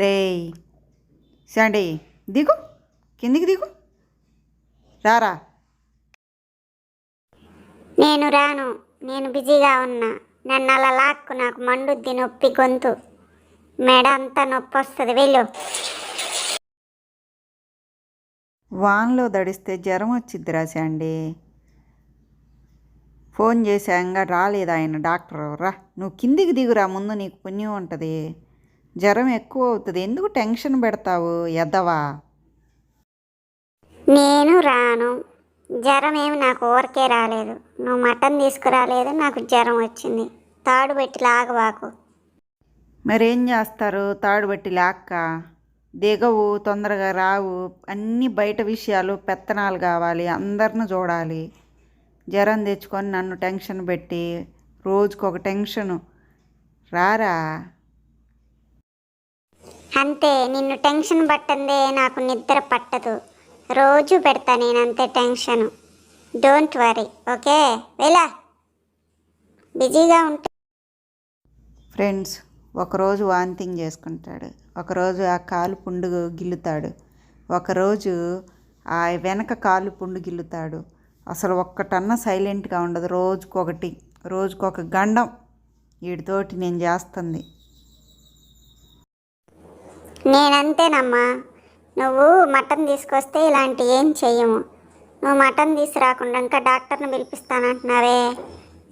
రేయ్ శాండీ, దిగు, కిందికి దిగు, రారా. నేను రాను, నేను బిజీగా ఉన్నా. నన్ను అలా లాక్కు, నాకు మండుద్ది, నొప్పి, గొంతు మెడ అంతా నొప్పి వస్తుంది. వెళ్ళు. వాన్లో దడిస్తే జ్వరం వచ్చిద్దిరా శాండీ. ఫోన్ చేశాంగా రాలేదు ఆయన డాక్టర్. రా, నువ్వు కిందికి దిగురా, ముందు నీకు పుణ్యం ఉంటుంది. జ్వరం ఎక్కువ అవుతుంది, ఎందుకు టెన్షన్ పెడతావు ఎద్దవా. నేను రాను. జ్వరం ఏమి నాకు ఊరికే రాలేదు. నువ్వు మటన్ తీసుకురాలేదు, నాకు జ్వరం వచ్చింది. తాడు పెట్టి లాగవాకు. మరేం చేస్తారు, తాడు బట్టి లాక్క దిగవు, తొందరగా రావు. అన్నీ బయట విషయాలు, పెత్తనాలు కావాలి, అందరిని చూడాలి. జ్వరం తెచ్చుకొని నన్ను టెన్షన్ పెట్టి రోజుకొక టెన్షను. రారా. అంతే, నిన్ను టెన్షన్ పట్టందే నాకు నిద్ర పట్టదు. రోజు పెడతా నేను అంతే టెన్షను. Don't worry, okay? వెళ్ళా, బిజీగా ఉంటే. ఫ్రెండ్స్, ఒకరోజు వాంతింగ్ చేసుకుంటాడు, ఒకరోజు ఆ కాలు పుండు గిల్లుతాడు, ఒకరోజు ఆ వెనక కాలు పుండు గిల్లుతాడు. అసలు ఒక్కటన్నా సైలెంట్గా ఉండదు. రోజుకొకటి, రోజుకొక గండం వీడితోటి నేను చేస్తుంది. నేనంతేనమ్మా. నువ్వు మటన్ తీసుకొస్తే ఇలాంటి ఏం చెయ్యము. నువ్వు మటన్ తీసుకురాకుండా ఇంకా డాక్టర్ని పిలిపిస్తానంటున్నావే.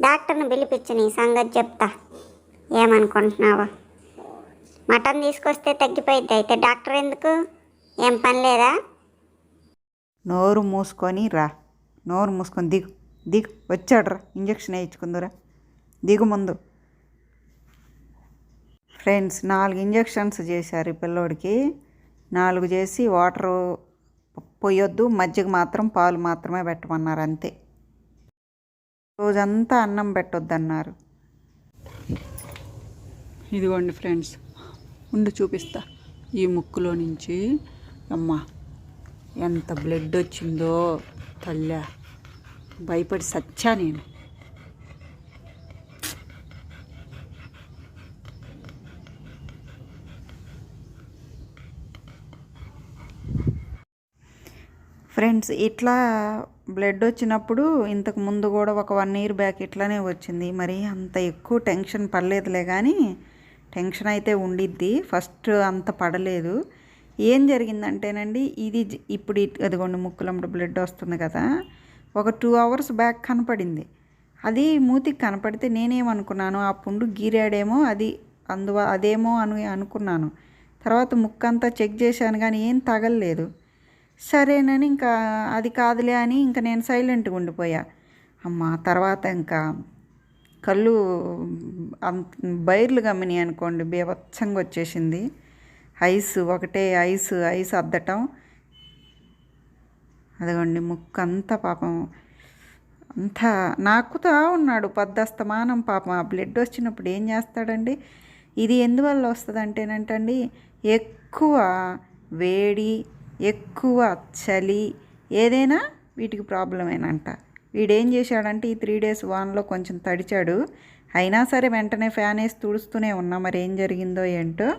డాక్టర్ని పిలిపించు, నీ సంగతి చెప్తా. ఏమనుకుంటున్నావు? మటన్ తీసుకొస్తే తగ్గిపోయిద్ది, అయితే డాక్టర్ ఎందుకు? ఏం పని లేదా? నోరు మూసుకొని రా, నోరు మూసుకొని దిగు, దిగు. వచ్చాడురా, ఇంజక్షన్ వేయించుకుందురా, దిగు ముందు. ఫ్రెండ్స్, 4 ఇంజక్షన్స్ చేశారు ఈ పిల్లోడికి. 4 చేసి వాటరు పోయొద్దు, మజ్జిగ మాత్రం, పాలు మాత్రమే పెట్టమన్నారు, అంతే. రోజంతా అన్నం పెట్టొద్దన్నారు. ఇదిగోండి ఫ్రెండ్స్, ఉండి చూపిస్తా. ఈ ముక్కులో నుంచి అమ్మ ఎంత బ్లడ్ వచ్చిందో తల్లా, భయపడి సచ్చా నేను. ఫ్రెండ్స్, ఇట్లా బ్లడ్ వచ్చినప్పుడు ఇంతకు ముందు కూడా ఒక 1 year బ్యాక్ ఇట్లానే వచ్చింది. మరి అంత ఎక్కువ టెన్షన్ పడలేదులే, కానీ టెన్షన్ అయితే ఉండిద్ది. ఫస్ట్ అంత పడలేదు. ఏం జరిగిందంటేనండి, ఇది ఇప్పుడు అదిగోండి ముక్కులంలో బ్లడ్ వస్తుంది కదా, ఒక 2 hours బ్యాక్ కనపడింది. అది మూతికి కనపడితే నేనేమనుకున్నాను, ఆ పుండు గీరాడేమో, అది అదేమో అనుకున్నాను. తర్వాత ముక్కంతా చెక్ చేశాను, కానీ ఏం తగలలేదు. సరేనని ఇంకా అది కాదులే అని ఇంకా నేను సైలెంట్గా ఉండిపోయా. అమ్మ తర్వాత ఇంకా కళ్ళు బైర్లు గమ్మిని అనుకోండి, బీభత్సంగా వచ్చేసింది. ఒకటే ఐస్ అద్దటం. అదిగోండి ముక్కు అంతా పాపం అంతా నాకుతా ఉన్నాడు పద్దస్తమానం. పాపం ఆ బ్లడ్ వచ్చినప్పుడు ఏం చేస్తాడండి. ఇది ఎందువల్ల వస్తుంది అంటేనంటండి, ఎక్కువ వేడి, ఎక్కువ చలి, ఏదైనా వీటికి ప్రాబ్లమేనంట. వీడేం చేశాడంటే ఈ 3 days వాన్లో కొంచెం తడిచాడు. అయినా సరే వెంటనే ఫ్యాన్ వేసి తుడుస్తూనే ఉన్నా. మరి ఏం జరిగిందో ఏంటో,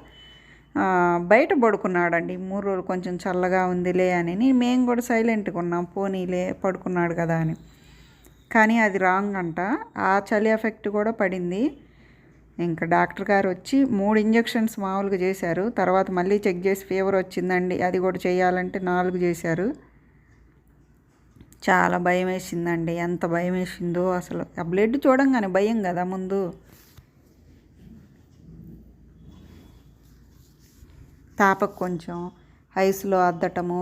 బయట పడుకున్నాడండి 3 రోజులు. కొంచెం చల్లగా ఉందిలే అని మేము కూడా సైలెంట్గా ఉన్నాం, పోనీలే పడుకున్నాడు కదా అని. కానీ అది రాంగ్ అంట. ఆ చలి ఎఫెక్ట్ కూడా పడింది. ఇంకా డాక్టర్ గారు వచ్చి 3 ఇంజక్షన్స్ మామూలుగా చేశారు. తర్వాత మళ్ళీ చెక్ చేసి ఫీవర్ వచ్చిందండి, అది కూడా చేయాలంటే 4 చేశారు. చాలా భయం వేసిందండి, ఎంత భయం వేసిందో అసలు. ఆ బ్లడ్ చూడంగానే భయం కదా ముందు. తాపకు కొంచెం ఐస్లో అద్దటము,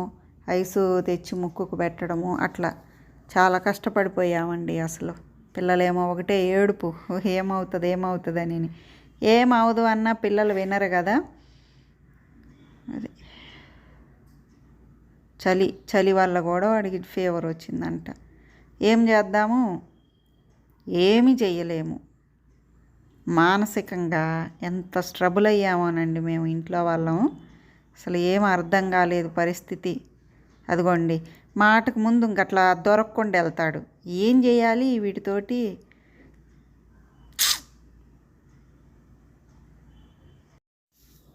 ఐసు తెచ్చి ముక్కుకు పెట్టడము, అట్లా చాలా కష్టపడిపోయామండి అసలు. పిల్లలేమో ఒకటే ఏడుపు, ఏమవుతుంది అని. ఏమవదు అన్నా పిల్లలు వినరు కదా. అది చలి వల్ల కూడా వాడికి ఫీవర్ వచ్చిందంట. ఏం చేద్దాము, ఏమీ చెయ్యలేము. మానసికంగా ఎంత స్ట్రబుల్ అయ్యామోనండి మేము ఇంట్లో వాళ్ళం. అసలు ఏం అర్థం కాలేదు పరిస్థితి. అదిగోండి మాటకు ముందు ఇంకట్లా దొరకకుండా వెళ్తాడు. ఏం చేయాలి వీటితోటి?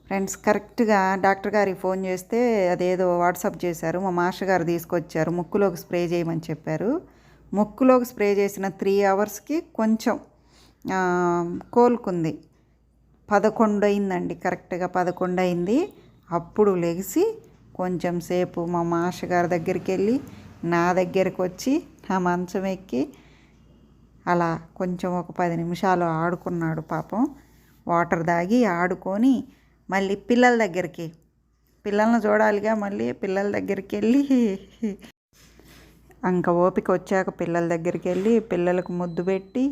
ఫ్రెండ్స్ కరెక్ట్గా డాక్టర్ గారికి ఫోన్ చేస్తే అదేదో వాట్సాప్ చేశారు. మా మాస్టర్ గారు తీసుకొచ్చారు, ముక్కులోకి స్ప్రే చేయమని చెప్పారు. ముక్కులోకి స్ప్రే చేసిన 3 అవర్స్కి కొంచెం కోలుకుంది. 11 అయిందండి, కరెక్ట్గా 11 అయింది. అప్పుడు లెగిసి కొంచెం సేపు మా మాస్టర్ గారి దగ్గరికి వెళ్ళి నా దగ్గరికి వచ్చి నా మంచం ఎక్కి అలా కొంచెం ఒక 10 నిమిషాలు ఆడుకున్నాడు పాపం. వాటర్ తాగి ఆడుకొని మళ్ళీ పిల్లల్ని చూడాలిగా, మళ్ళీ పిల్లల దగ్గరికి వెళ్ళి ఇంకా ఓపిక వచ్చాక పిల్లల దగ్గరికి వెళ్ళి పిల్లలకు ముద్దు పెట్టి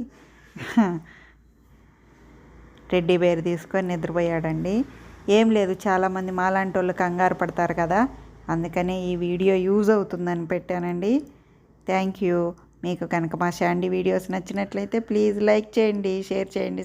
టెడ్డీ బేర్ తీసుకొని నిద్రపోయాడండి. ఏం లేదు, చాలామంది మాలాంటి వాళ్ళు కంగారు పడతారు కదా, అందుకనే ఈ వీడియో యూజ్ అవుతుందని పెట్టానండి. Thank you. మీకు కనుక మా శాండీ వీడియోస్ నచ్చినట్లయితే ప్లీజ్ లైక్ చేయండి, షేర్ చేయండి.